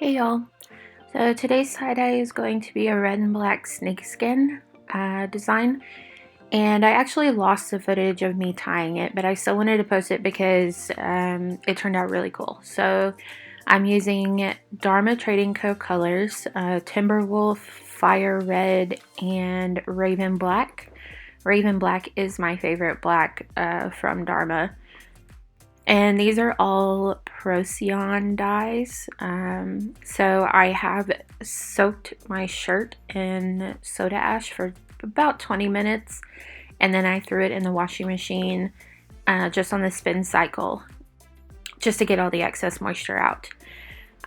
Hey y'all. So today's tie-dye is going to be a red and black snakeskin design. And I actually lost the footage of me tying it, but I still wanted to post it because it turned out really cool. So I'm using Dharma Trading Co. colors, Timberwolf, Fire Red, and Raven Black. Raven Black is my favorite black from Dharma. And these are all Procyon dyes. So I have soaked my shirt in soda ash for about 20 minutes, and then I threw it in the washing machine just on the spin cycle just to get all the excess moisture out.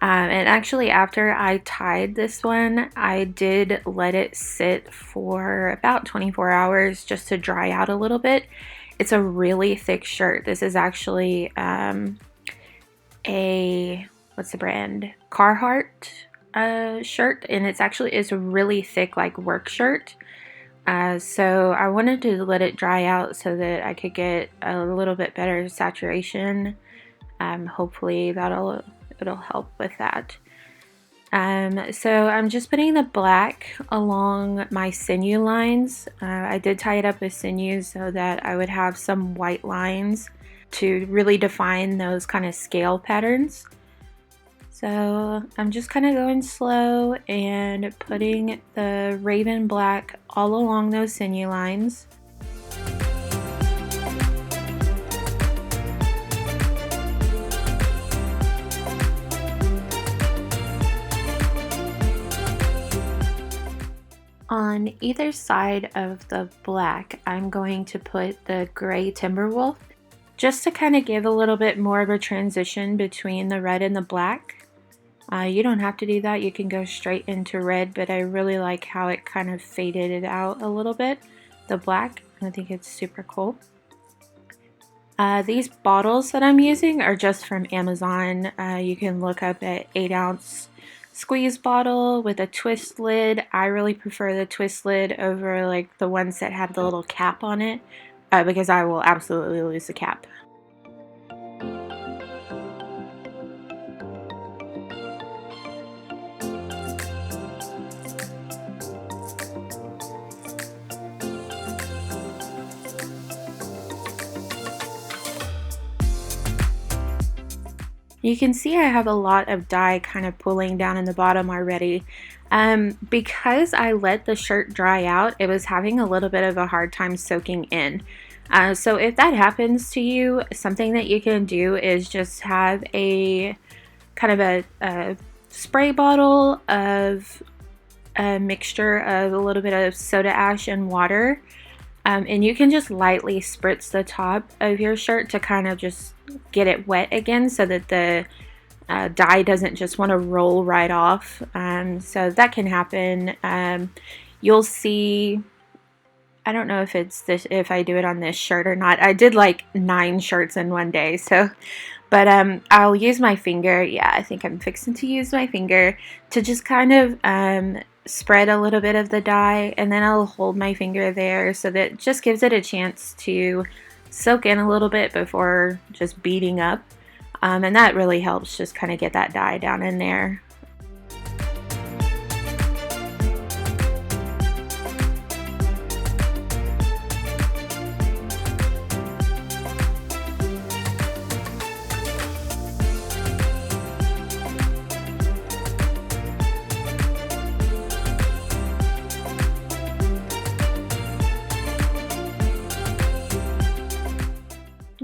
And actually, after I tied this one, I did let it sit for about 24 hours just to dry out a little bit. It's a really thick shirt. This is actually what's the brand? Carhartt shirt, and it's a really thick like work shirt. So I wanted to let it dry out so that I could get a little bit better saturation. Hopefully it'll help with that. So I'm just putting the black along my sinew lines. I did tie it up with sinews so that I would have some white lines to really define those kind of scale patterns. So I'm just kind of going slow and putting the raven black all along those sinew lines. On either side of the black, I'm going to put the gray Timberwolf just to kind of give a little bit more of a transition between the red and the black. You don't have to do that, you can go straight into red, but I really like how it kind of faded it out a little bit, the black. I think it's super cool. These bottles that I'm using are just from Amazon. You can look up at 8-ounce squeeze bottle with a twist lid. I really prefer the twist lid over like the ones that have the little cap on it because I will absolutely lose the cap. You can see I have a lot of dye kind of pooling down in the bottom already. Because I let the shirt dry out, it was having a little bit of a hard time soaking in. So if that happens to you, something that you can do is just have a kind of a spray bottle of a mixture of a little bit of soda ash and water. And you can just lightly spritz the top of your shirt to kind of just get it wet again so that the dye doesn't just want to roll right off. So that can happen. You'll see, I don't know if it's this, if I do it on this shirt or not. I did like 9 shirts in one day, so, but I'll use my finger. Yeah, I think I'm fixing to use my finger to just kind of spread a little bit of the dye, and then I'll hold my finger there so that it just gives it a chance to soak in a little bit before just beating up. And that really helps just kind of get that dye down in there.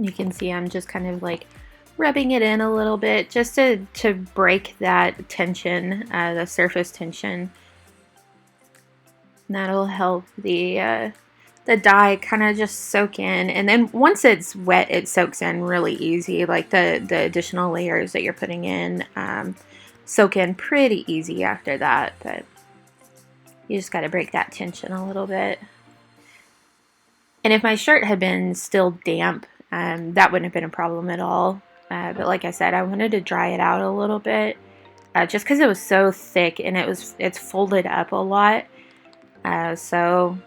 You can see I'm just kind of like rubbing it in a little bit just to break that tension, the surface tension. And that'll help the dye kind of just soak in. And then once it's wet, it soaks in really easy. Like the additional layers that you're putting in soak in pretty easy after that. But you just got to break that tension a little bit. And if my shirt had been still damp, that wouldn't have been a problem at all. But like I said, I wanted to dry it out a little bit just because it was so thick and it's folded up a lot. So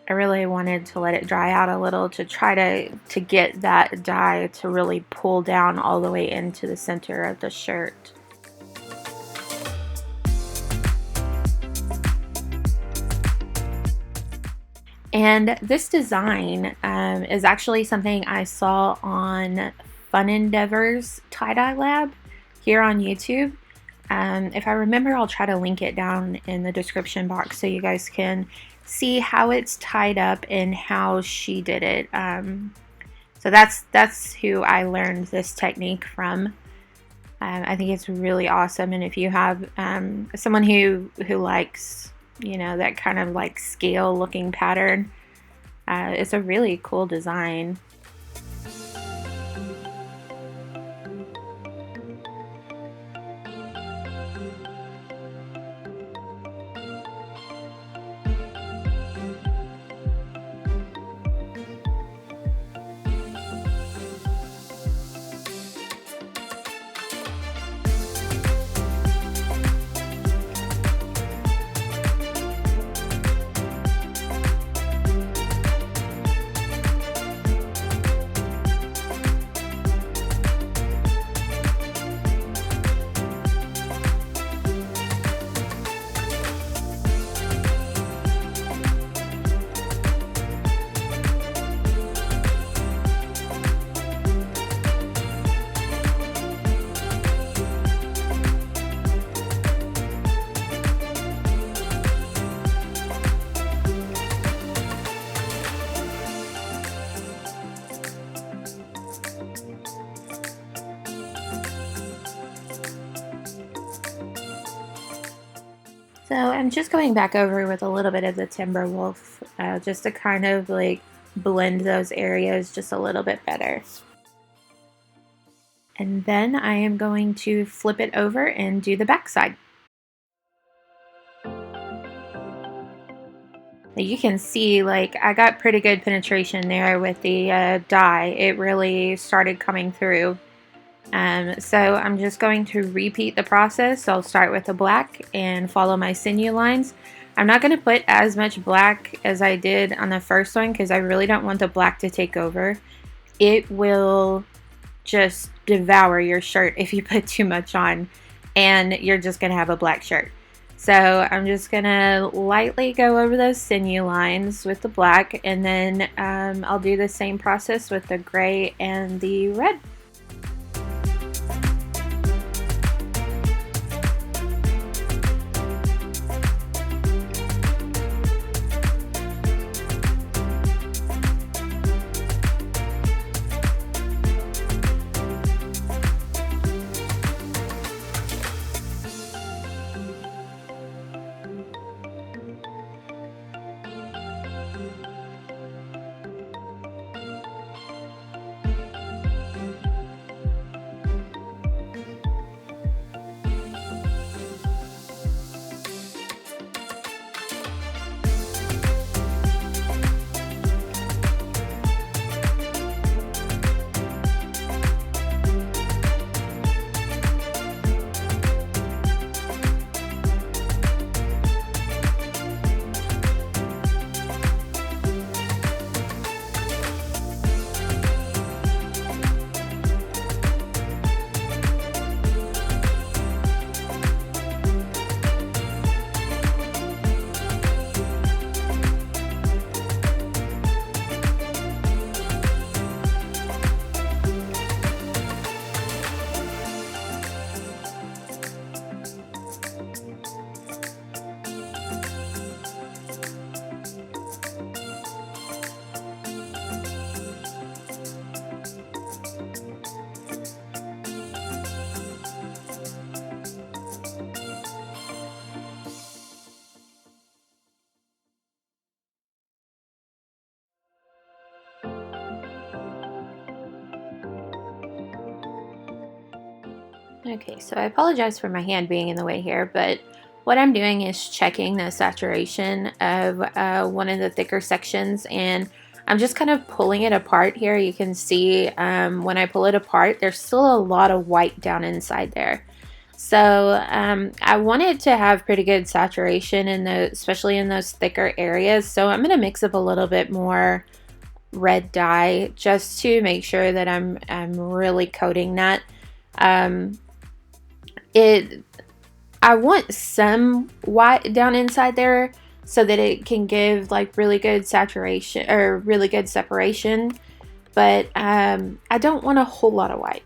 I really wanted to let it dry out a little to try to get that dye to really pull down all the way into the center of the shirt. And this design is actually something I saw on Fun Endeavors Tie-Dye Lab here on YouTube. If I remember, I'll try to link it down in the description box so you guys can see how it's tied up and how she did it. So that's who I learned this technique from. I think it's really awesome, and if you have someone who likes, you know, that kind of like scale looking pattern, it's a really cool design. So I'm just going back over with a little bit of the Timberwolf just to kind of like blend those areas just a little bit better. And then I am going to flip it over and do the back side. You can see like I got pretty good penetration there with the dye. It really started coming through. So I'm just going to repeat the process. So I'll start with the black and follow my sinew lines. I'm not going to put as much black as I did on the first one because I really don't want the black to take over. It will just devour your shirt if you put too much on, and you're just going to have a black shirt. So I'm just going to lightly go over those sinew lines with the black, and then I'll do the same process with the gray and the red. Okay, so I apologize for my hand being in the way here, but what I'm doing is checking the saturation of one of the thicker sections, and I'm just kind of pulling it apart here. You can see when I pull it apart, there's still a lot of white down inside there. So I want it to have pretty good saturation in the, especially in those thicker areas. So I'm going to mix up a little bit more red dye just to make sure that I'm really coating that. I want some white down inside there, so that it can give like really good saturation or really good separation. But I don't want a whole lot of white.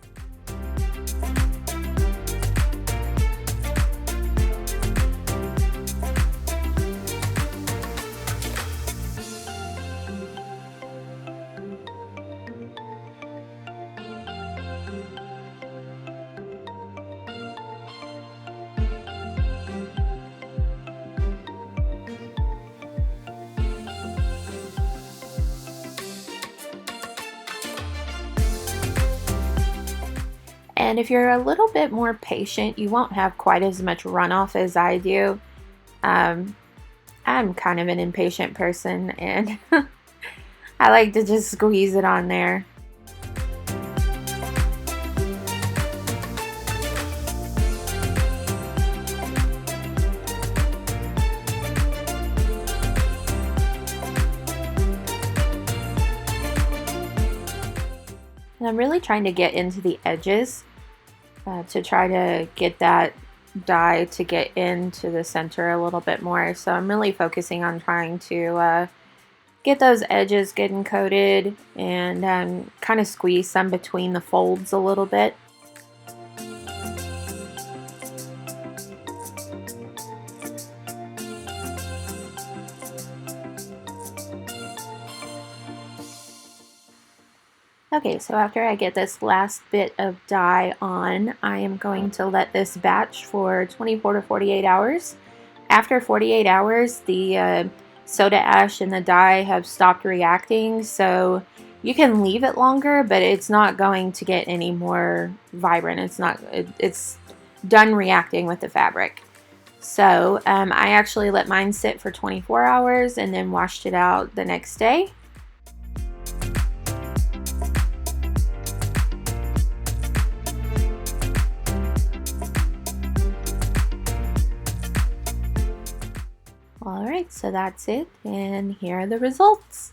And if you're a little bit more patient, you won't have quite as much runoff as I do. Um, I'm kind of an impatient person, and I like to just squeeze it on there. And I'm really trying to get into the edges to try to get that dye to get into the center a little bit more. So I'm really focusing on trying to get those edges getting coated and kind of squeeze some between the folds a little bit. Okay, so after I get this last bit of dye on, I am going to let this batch for 24 to 48 hours. After 48 hours, the soda ash and the dye have stopped reacting, so you can leave it longer, but it's not going to get any more vibrant. It's done reacting with the fabric. So I actually let mine sit for 24 hours and then washed it out the next day. Alright, so that's it, and here are the results.